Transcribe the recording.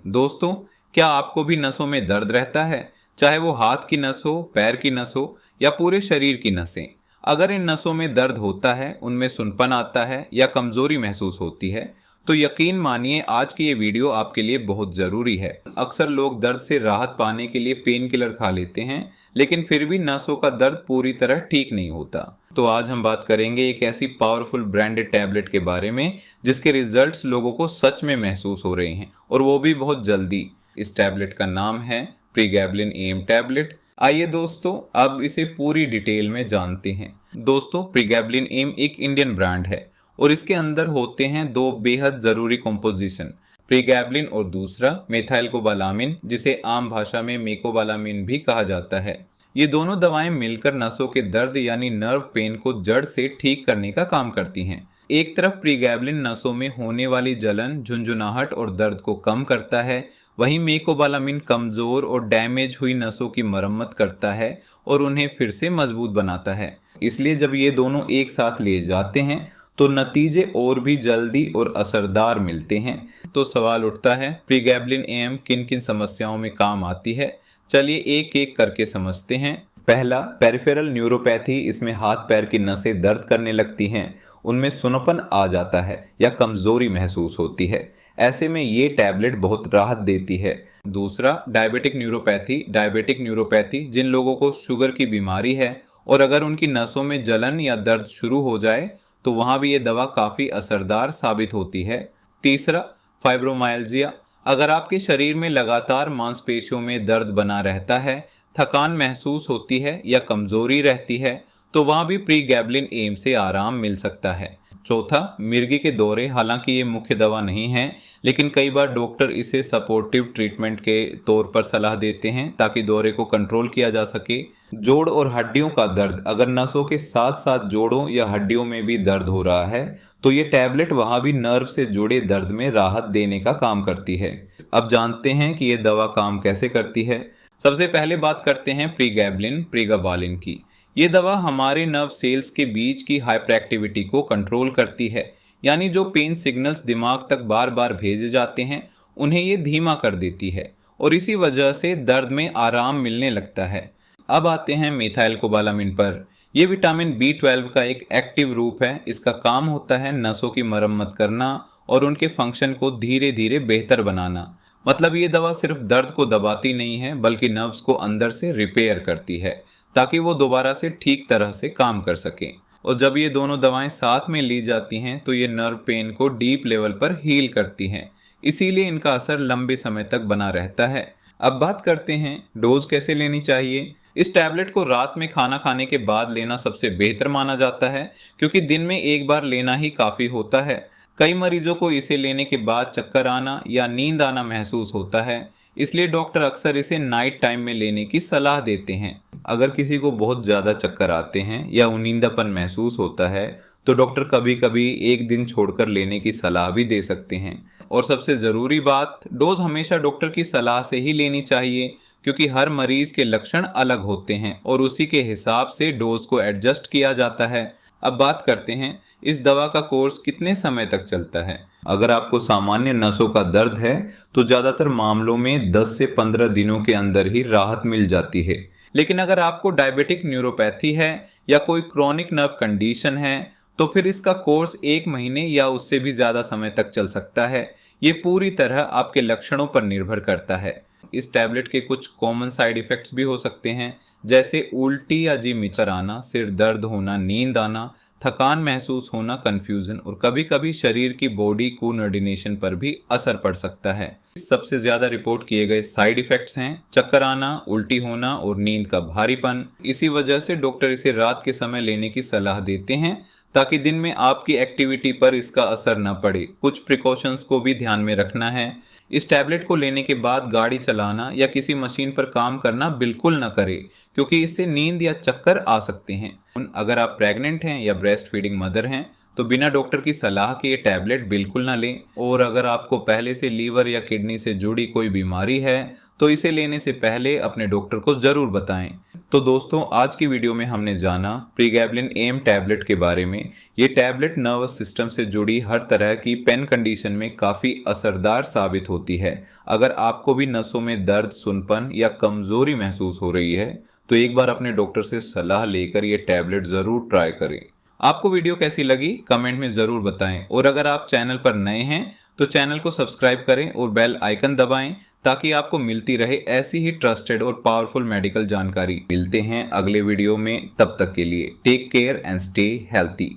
दोस्तों, क्या आपको भी नसों में दर्द रहता है? चाहे वो हाथ की नस हो, पैर की नस हो या पूरे शरीर की नसें। अगर इन नसों में दर्द होता है, उनमें सुनपन आता है या कमजोरी महसूस होती है, तो यकीन मानिए आज की ये वीडियो आपके लिए बहुत ज़रूरी है। अक्सर लोग दर्द से राहत पाने के लिए पेन किलर खा लेते हैं, लेकिन फिर भी नसों का दर्द पूरी तरह ठीक नहीं होता। तो आज हम बात करेंगे एक ऐसी पावरफुल ब्रांडेड टैबलेट के बारे में जिसके रिजल्ट्स लोगों को सच में महसूस हो रहे हैं, और वो भी बहुत जल्दी। इस टैबलेट का नाम है प्रीगैबलिन एम टैबलेट। आइए दोस्तों, अब इसे पूरी डिटेल में जानते हैं। दोस्तों, प्रीगैबलिन एम एक इंडियन ब्रांड है और इसके अंदर होते हैं दो बेहद ज़रूरी कॉम्पोजिशन, प्रीगैबलिन और दूसरा मेथाइलकोबालामिन, जिसे आम भाषा में मेकोबालामिन भी कहा जाता है। ये दोनों दवाएं मिलकर नसों के दर्द यानी नर्व पेन को जड़ से ठीक करने का काम करती हैं। एक तरफ प्रीगैबलिन नसों में होने वाली जलन, झुंझुनाहट और दर्द को कम करता है, वहीं मेकोबालामिन कमज़ोर और डैमेज हुई नसों की मरम्मत करता है और उन्हें फिर से मजबूत बनाता है। इसलिए जब ये दोनों एक साथ ले जाते हैं तो नतीजे और भी जल्दी और असरदार मिलते हैं। तो सवाल उठता है, प्रीगैबलिन एम किन किन समस्याओं में काम आती है? चलिए एक एक करके समझते हैं। पहला, पेरिफेरल न्यूरोपैथी। इसमें हाथ पैर की नसें दर्द करने लगती हैं, उनमें सुनपन आ जाता है या कमज़ोरी महसूस होती है। ऐसे में ये टैबलेट बहुत राहत देती है। दूसरा, डायबिटिक न्यूरोपैथी। डायबिटिक न्यूरोपैथी जिन लोगों को शुगर की बीमारी है और अगर उनकी नसों में जलन या दर्द शुरू हो जाए तो वहाँ भी ये दवा काफ़ी असरदार साबित होती है। तीसरा, फाइब्रोमाइल्जिया। अगर आपके शरीर में लगातार मांसपेशियों में दर्द बना रहता है, थकान महसूस होती है या कमज़ोरी रहती है, तो वहाँ भी प्रीगैबलिन एम से आराम मिल सकता है। चौथा, मिर्गी के दौरे। हालांकि ये मुख्य दवा नहीं है, लेकिन कई बार डॉक्टर इसे सपोर्टिव ट्रीटमेंट के तौर पर सलाह देते हैं ताकि दौरे को कंट्रोल किया जा सके। जोड़ और हड्डियों का दर्द। अगर नसों के साथ साथ जोड़ों या हड्डियों में भी दर्द हो रहा है तो ये टैबलेट वहाँ भी नर्व से जुड़े दर्द में राहत देने का काम करती है। अब जानते हैं कि ये दवा काम कैसे करती है। सबसे पहले बात करते हैं प्रीगाबालिन की। ये दवा हमारे नर्व सेल्स के बीच की हाइपर एक्टिविटी को कंट्रोल करती है, यानी जो पेन सिग्नल्स दिमाग तक बार बार भेजे जाते हैं उन्हें ये धीमा कर देती है और इसी वजह से दर्द में आराम मिलने लगता है। अब आते हैं मेथाइलकोबालामिन पर। यह विटामिन B12 का एक एक्टिव रूप है। इसका काम होता है नसों की मरम्मत करना और उनके फंक्शन को धीरे धीरे बेहतर बनाना। मतलब ये दवा सिर्फ दर्द को दबाती नहीं है, बल्कि नर्व्स को अंदर से रिपेयर करती है ताकि वो दोबारा से ठीक तरह से काम कर सकें। और जब ये दोनों दवाएं साथ में ली जाती हैं तो ये नर्व पेन को डीप लेवल पर हील करती हैं, इसीलिए इनका असर लंबे समय तक बना रहता है। अब बात करते हैं डोज कैसे लेनी चाहिए। इस टैबलेट को रात में खाना खाने के बाद लेना सबसे बेहतर माना जाता है, क्योंकि दिन में एक बार लेना ही काफ़ी होता है। कई मरीजों को इसे लेने के बाद चक्कर आना या नींद आना महसूस होता है, इसलिए डॉक्टर अक्सर इसे नाइट टाइम में लेने की सलाह देते हैं। अगर किसी को बहुत ज़्यादा चक्कर आते हैं या उनींदापन महसूस होता है तो डॉक्टर कभी कभी एक दिन छोड़कर लेने की सलाह भी दे सकते हैं। और सबसे ज़रूरी बात, डोज हमेशा डॉक्टर की सलाह से ही लेनी चाहिए, क्योंकि हर मरीज के लक्षण अलग होते हैं और उसी के हिसाब से डोज को एडजस्ट किया जाता है। अब बात करते हैं इस दवा का कोर्स कितने समय तक चलता है। अगर आपको सामान्य नसों का दर्द है तो ज़्यादातर मामलों में 10 से 15 दिनों के अंदर ही राहत मिल जाती है। लेकिन अगर आपको डायबिटिक न्यूरोपैथी है या कोई क्रोनिक नर्व कंडीशन है तो फिर इसका कोर्स 1 महीने या उससे भी ज़्यादा समय तक चल सकता है। ये पूरी तरह आपके लक्षणों पर निर्भर करता है। इस टैबलेट के कुछ कॉमन साइड इफ़ेक्ट्स भी हो सकते हैं, जैसे उल्टी या जी मिचर आना, सिर दर्द होना, नींद आना, थकान महसूस होना, कन्फ्यूज़न और कभी कभी शरीर की बॉडी कोऑर्डिनेशन पर भी असर पड़ सकता है। सबसे ज़्यादा रिपोर्ट किए गए साइड इफ़ेक्ट्स हैं चक्कर आना, उल्टी होना और नींद का भारीपन। इसी वजह से डॉक्टर इसे रात के समय लेने की सलाह देते हैं ताकि दिन में आपकी एक्टिविटी पर इसका असर न पड़े। कुछ प्रिकॉशंस को भी ध्यान में रखना है। इस टैबलेट को लेने के बाद गाड़ी चलाना या किसी मशीन पर काम करना बिल्कुल न करें, क्योंकि इससे नींद या चक्कर आ सकते हैं। अगर आप प्रेग्नेंट हैं या ब्रेस्ट फीडिंग मदर हैं तो बिना डॉक्टर की सलाह के ये टैबलेट बिल्कुल ना लें। और अगर आपको पहले से लीवर या किडनी से जुड़ी कोई बीमारी है तो इसे लेने से पहले अपने डॉक्टर को ज़रूर बताएं। तो दोस्तों आज की वीडियो में हमने जाना प्रीगैबलिन एम टैबलेट के बारे में। ये टैबलेट नर्वस सिस्टम से जुड़ी हर तरह की पेन कंडीशन में काफ़ी असरदार साबित होती है। अगर आपको भी नसों में दर्द, सुनपन या कमज़ोरी महसूस हो रही है तो एक बार अपने डॉक्टर से सलाह लेकर ये टैबलेट ज़रूर ट्राई करें। आपको वीडियो कैसी लगी कमेंट में ज़रूर बताएं, और अगर आप चैनल पर नए हैं तो चैनल को सब्सक्राइब करें और बेल आइकन दबाएं ताकि आपको मिलती रहे ऐसी ही ट्रस्टेड और पावरफुल मेडिकल जानकारी। मिलते हैं अगले वीडियो में, तब तक के लिए take care and stay healthy.